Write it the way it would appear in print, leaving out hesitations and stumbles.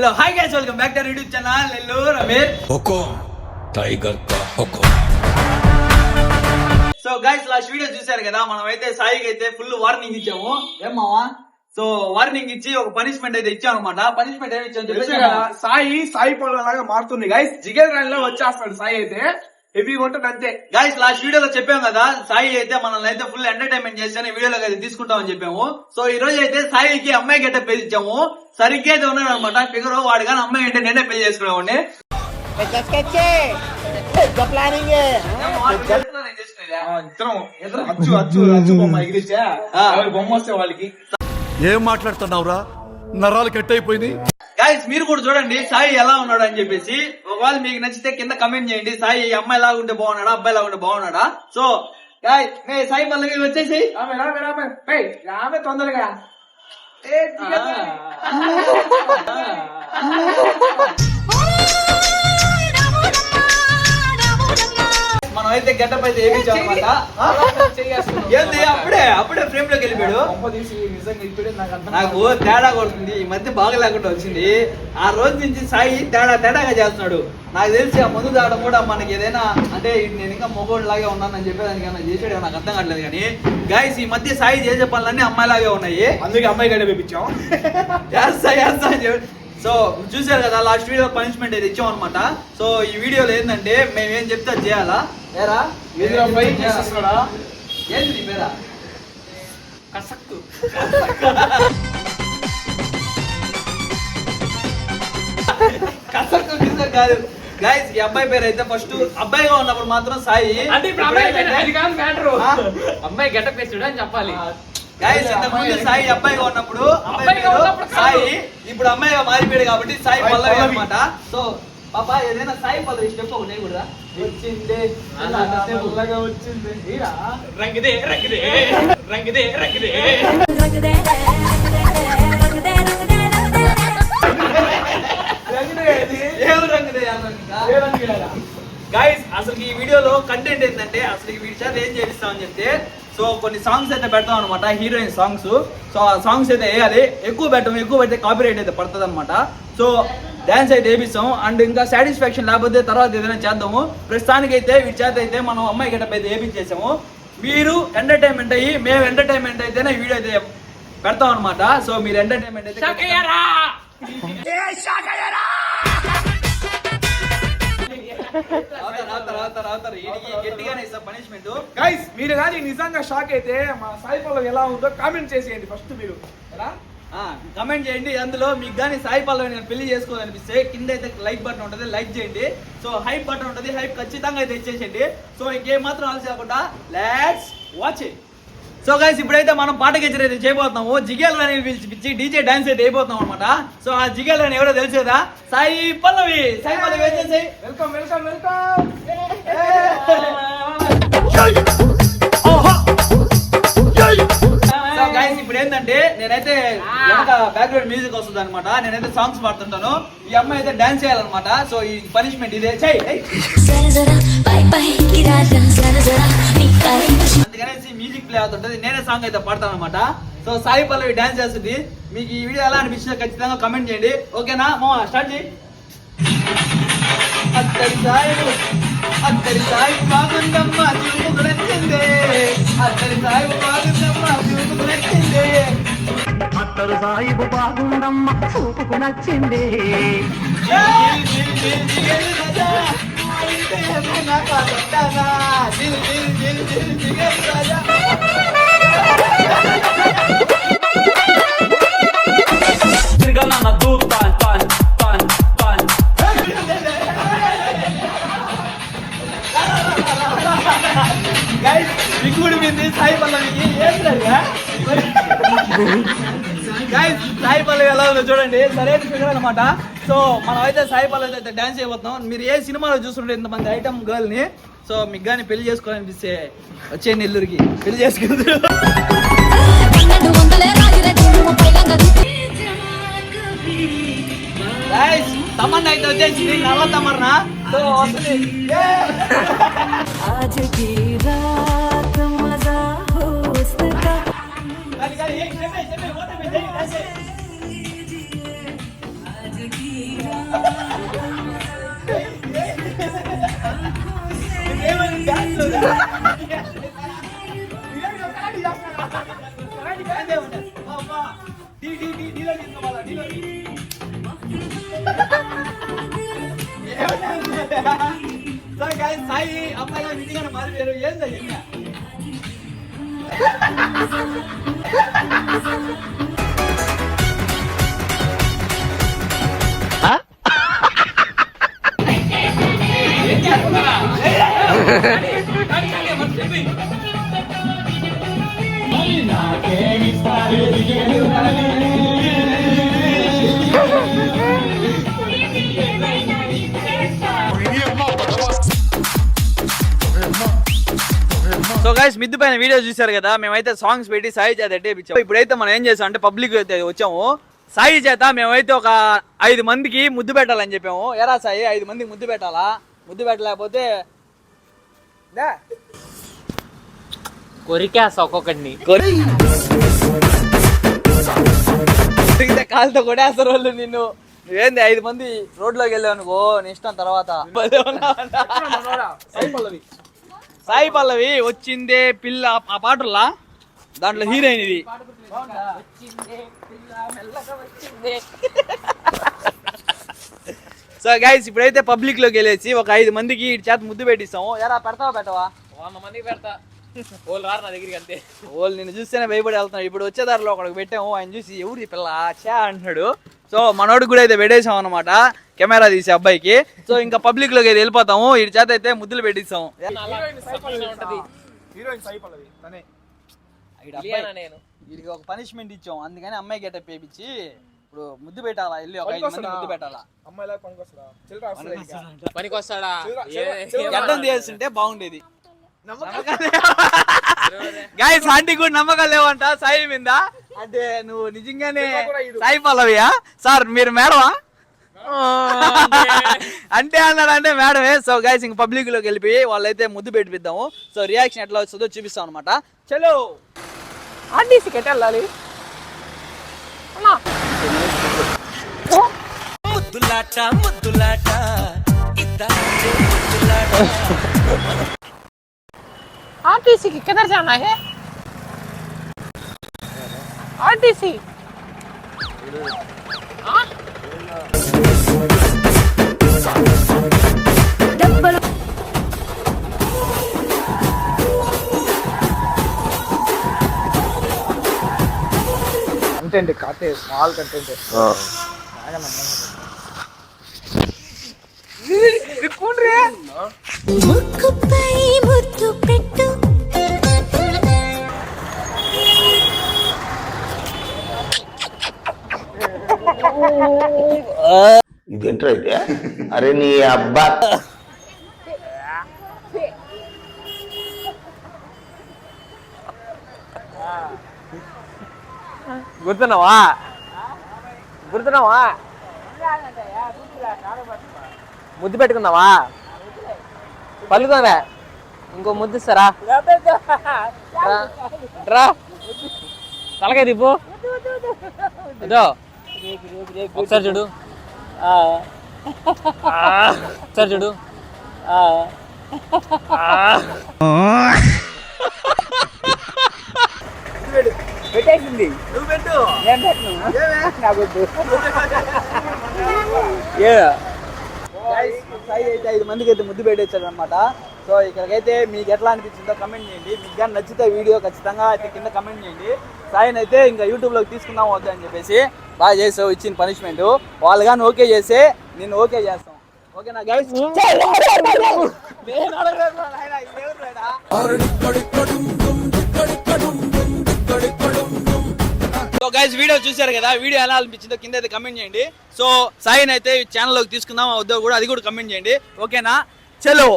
Hello hi guys welcome back to YouTube channel Nellore अमीर हुकुम tiger का हुकुम। సో గైస్ లాస్ట్ వీడియో చూసారు కదా, మనం అయితే సాయికి అయితే ఫుల్ వార్నింగ్ ఇచ్చాము. ఏం మావా? సో వార్నింగ్ ఇచ్చి ఒక పనిష్మెంట్ అయితే ఇచ్చాం అనమాట. పనిష్మెంట్ ఏమి ఇచ్చాము చెప్పేసి సాయి పొలాగా మారుతుంది గైస్. జిగేల్ రన్ లో వచ్చేస్తాడు సాయి అయితే హెవీగా ఉంటుంది అంతే. గైస్ లాస్ట్ వీడియోలో చెప్పాం కదా, సాయి అయితే మనల్ని అయితే ఫుల్ ఎంటర్టైన్మెంట్ చేసి వీడియోలో అయితే తీసుకుంటామని చెప్పాము. సో ఈ రోజు అయితే సాయికి అమ్మాయి గట్ట పెళ్లి ఇచ్చాము. సరిగ్గా అయితే ఉన్నాడు అనమాట ఫిగర్. వాడు కానీ అమ్మాయి అంటే నేనే పెళ్లి చేసుకునేవాడిని. అచ్చు బొమ్మ ఎగిరిచ్చా బొమ్మ వస్తే వాళ్ళకి ఏం మాట్లాడుతున్నావురా? నరాలు కట్ అయిపోయింది. గైస్ మీరు కూడా చూడండి సాయి ఎలా ఉన్నాడు అని చెప్పేసి. ఒకవేళ మీకు నచ్చితే కింద కమెంట్ చేయండి, సాయి అమ్మాయి లాగా ఉంటే బాగున్నాడా అబ్బాయి లాగా ఉంటే బాగున్నాడా. సో గైస్ సాయి పల్లవి వచ్చేసి ఆమె తొందరగా మనం అయితే గెటప్ అయితే ఏమిచ్చాం అనమాట. ఏంది అప్పుడే ఫ్రేమ్ లోకి వెళ్ళిపోయాడు. నాకు తేడా కొడుతుంది ఈ మధ్య బాగా లేకుండా వచ్చింది. ఆ రోజు నుంచి సాయి తేడాగా చేస్తున్నాడు. నాకు తెలిసి ఆ మందు తాగడం కూడా మనకి ఏదైనా అంటే నేను ఇంకా మొగోడు లాగే ఉన్నానని చెప్పేదానికి ఏమైనా చేసాడు నాకు అర్థం కావట్లేదు. కానీ గైస్ ఈ మధ్య సాయి చేసే పనులన్నీ అమ్మాయిలాగే ఉన్నాయి. అందుకే అమ్మాయి గడ్డ వేపించాం. చేస్తా అని చెప్పి. సో చూసారు కదా లాస్ట్ వీడియో పనిష్మెంట్ అయితే ఇచ్చాం అనమాట. సో ఈ వీడియోలో ఏంటంటే మేము ఏం చెప్తే అది చేయాలా. ఏరా ఏంది నీ పేరా? కసక్కు కసక్కు కిసక్ కాదు గైస్. ఈ అబ్బాయి పేరు అయితే ఫస్ట్ అబ్బాయిగా ఉన్నప్పుడు మాత్రం సాయి అంటే అమ్మాయి గెటప్ వేసాడు అని చెప్పాలి. గైస్ ఇంతకుముందు సాయి అబ్బాయిగా ఉన్నప్పుడు సాయి, ఇప్పుడు అమ్మాయిగా మారిపోయాడు కాబట్టి సాయి పల్లవి అనమాట. సో పాపా ఏదైనా సాయి పల్లవి స్టెప్ ఒకటి కూడా వచ్చింది వచ్చింది రంగిదే రంగిదే రంగిదే రంగిదే ఏం రంగుదే గైస్. అసలు ఈ వీడియోలో కంటెంట్ ఏంటంటే అసలు ఈ విషయాలు ఏం చేపిస్తామని చెప్తే, సో కొన్ని సాంగ్స్ అయితే పెడతాం అనమాట, హీరోయిన్ సాంగ్స్. సో ఆ సాంగ్స్ అయితే వేయాలి. ఎక్కువ పెడితే కాపీరైట్ అయితే పడుతుంది అనమాట. సో డాన్స్ అయితే వేపిస్తాం. అండ్ ఇంకా సాటిస్ఫాక్షన్ లేకపోతే తర్వాత ఏదైనా చేద్దాము. ప్రస్తుతానికి అయితే వీటి చేత అయితే మనం అమ్మాయి గెటప్ అయితే వేపించేసాము. మీరు ఎంటర్టైన్మెంట్ అయ్యి మేము ఎంటర్టైన్మెంట్ అయితేనే ఈ వీడియో అయితే పెడతాం అనమాట. సో మీరు ఎంటర్టైన్మెంట్ అయితే గట్టిగానే ఇస్తాం పనిష్మెంట్. గైస్ మీరు కానీ నిజంగా షాక్ అయితే మా సాయి పల్లవి ఎలా ఉందో కామెంట్ చేసేయండి ఫస్ట్ మీరు. కమెంట్ చేయండి. అందులో మీకు కానీ సాయి పల్లవి నేను పెళ్లి చేసుకోవాలనిపిస్తే కింద అయితే లైక్ బటన్ ఉంటుంది, లైక్ చేయండి. సో హైప్ బటన్ ఉంటుంది, హైప్ ఖచ్చితంగా అయితే ఇచ్చేసేయండి. సో ఇంకేం మాత్రం ఆలస్యం కాకుండా let's watch it. So guys ఇప్పుడైతే మనం పాట గెచ్చర్ అయితే చేయబోతున్నాము. జిగేల్ రాణి పిలిచి డీజే డాన్స్ అయితే అయిపోతున్నాం అనమాట. సో ఆ జిగేల్ రాణి ఎవరో తెలిసేదా? సాయి పల్లవి. సాయి పల్లవి వచ్చేసి welcome welcome welcome. So guys ఇప్పుడు ఏంటంటే నేనైతే బ్యాక్గ్రౌండ్ మ్యూజిక్ వస్తుంది అనమాట. నేనైతే సాంగ్స్ పాడుతుంటాను. ఈ అమ్మాయి అయితే డాన్స్ చేయాలన్నమాట. సో ఈ పనిష్మెంట్ ఇదే అందుకనేసి మ్యూజిక్ ప్లే అవుతుంటది, నేనే సాంగ్ అయితే పాడతాను అనమాట. సో సాయి పల్లవి డాన్స్ చేస్తుంది. మీకు ఈ వీడియో ఎలా అనిపించిందో ఖచ్చితంగా కమెంట్ చేయండి. ఓకేనా మా స్టార్ట్ చేయి. అత్తరి సాయి బాగుందమ్మ చూపుకు నచ్చిందే, అత్తరి సాయి బాగుందమ్మ చూపుకు నచ్చిందే, అత్తరు సాయిబు బాగుందమ్మ చూపుకు నచ్చింది. సాయి పల్లవికి గైస్ సాయి పల్లవి ఎలా ఉందో చూడండి, సరైన ఫిగర్ అనమాట. సో మనం అయితే సాయి పల్లవి అయితే డాన్స్ చేయబోతున్నాం. మీరు ఏ సినిమాలో చూస్తుంటే ఇంతమంది ఐటమ్ గర్ల్ ని. సో మీకు కానీ పెళ్లి చేసుకోవాలనిపిస్తే వచ్చే నెల్లూరుకి పెళ్లి చేసుకుంటారు. తమన్నా అయితే వచ్చేసింది, నల్ల తమన్నా. సో వస్తుంది. సాయి అమ్మాయిలా నిజంగానే మారిపోయారు ఏందా సో గైస్ మిద్దు పైన వీడియో చూసారు కదా, మేమైతే సాంగ్స్ పెట్టి సాయి చేత ఎట్టేపించాము. ఇప్పుడైతే మనం ఏం చేసాం అంటే పబ్లిక్ అయితే వచ్చాము, సాయి చేత మేమైతే ఒక 5 మందికి ముద్దు పెట్టాలని చెప్పాము. ఎరా సాయి 5 మందికి ముద్దు పెట్టాలా? ముద్దు పెట్టలేకపోతే కొరికేస్తా ఒక్కొక్కడిని. కొరికితే కాలుతో కొట్టేస్తారు వాళ్ళు నిన్ను. నువ్వేంది 5 మంది రోడ్లోకి వెళ్ళావు అనుకో నీ ఇష్టం. తర్వాత సాయి పల్లవి వచ్చిందే పిల్ల ఆ పాటలా దాంట్లో హీరోయిన్ ఇది. సో గైస్ ఇప్పుడైతే పబ్లిక్ లోకి వెళ్ళేసి ఒక 5 మందికి ఇటు చేత ముద్దు పెట్టిస్తాము. ఎరా పెడతావా పెట్టవా? 100 మందికి పెడతా. వాళ్ళు రారు నా దగ్గరికి అంతే. వాళ్ళు నిన్ను చూస్తేనే భయపడి వెళ్తున్నాడు. ఇప్పుడు వచ్చేదారిలో ఒకడికి పెట్టాము, ఆయన చూసి ఎవరు ఈ పిల్ల చా అంటున్నాడు. సో మనోడికి కూడా అయితే పెట్టేసాం అనమాట కెమెరా తీసే అబ్బాయికి. సో ఇంకా పబ్లిక్ లోకి అయితే వెళ్ళిపోతాము, ఇటు చేత అయితే ముద్దులు పెట్టిస్తాము. వీడికి ఒక పనిష్మెంట్ ఇచ్చాం, అందుకని అమ్మాయి గెటప్ వేయించి ఇప్పుడు ముద్దు పెట్టాలా, వెళ్ళి ఒక 5 మంది ముద్దు పెట్టాలా. పనికి వస్తాడా? గడ్డం తీయాల్సింటే బాగుండేది. గైస్ ఆంటీ కూడా నమ్మకాలు లేవంట సాయి మీద. అంటే నువ్వు నిజంగానే సాయి పల్లవియా సార్? మీరు మేడమా అంటే అన్నాడు, అంటే మేడమే. సో గైస్ ఇంక పబ్లిక్ లోకి వెళ్ళిపోయి వాళ్ళైతే ముద్దు పెట్టిద్దాము. సో రియాక్షన్ ఎట్లా వస్తుందో చూపిస్తాం అనమాట. చలో ఆర్టీసీకి ఎట్లా వెళ్ళాలి? आरटीसी की किधर जाना है? आरटीसी కంటెంట్ కాటే స్మాల్ కంటెంట్. ముక్కుపై ముద్దు పెట్టు. ఇదేంట్రా అయితే? అరే నీ అబ్బా గుర్తున్నావా? గుర్తున్నావా? ముద్దు పెట్టుకున్నావా? పలుకోరా ఇంకో ముద్దు ఇస్తారా? రా తలకాయ తిప్పు. ఇదో ఒకసారి చూడు, ఒకసారి చూడు. పెట్టేసింది. నువ్వు పెట్టు. నేను పెట్టను. నాకు సాయి అయితే 5 మందికి అయితే ముద్దు పెట్టేచ్చాడు అనమాట. సో ఇక్కడికైతే మీకు ఎట్లా అనిపించిందో కమెంట్ చేయండి. మీకు కానీ నచ్చితే వీడియో ఖచ్చితంగా అయితే కింద కమెంట్ చేయండి. సాయిని అయితే ఇంకా యూట్యూబ్లోకి తీసుకుందాం వద్దు అని చెప్పేసి బాగా చేసావు ఇచ్చిన పనిష్మెంట్. వాళ్ళు కానీ ఓకే చేస్తే నిన్ను ఓకే చేస్తాం. ఓకేనా గైస్? సో గైస్ వీడియో చూసారు కదా, వీడియో ఎలా అనిపించిందో కింద అయితే కమెంట్ చేయండి. సో సాయిని అయితే ఛానల్లోకి తీసుకుందాం వద్దో కూడా అది కూడా కమెంట్ చేయండి. ఓకేనా? చలో.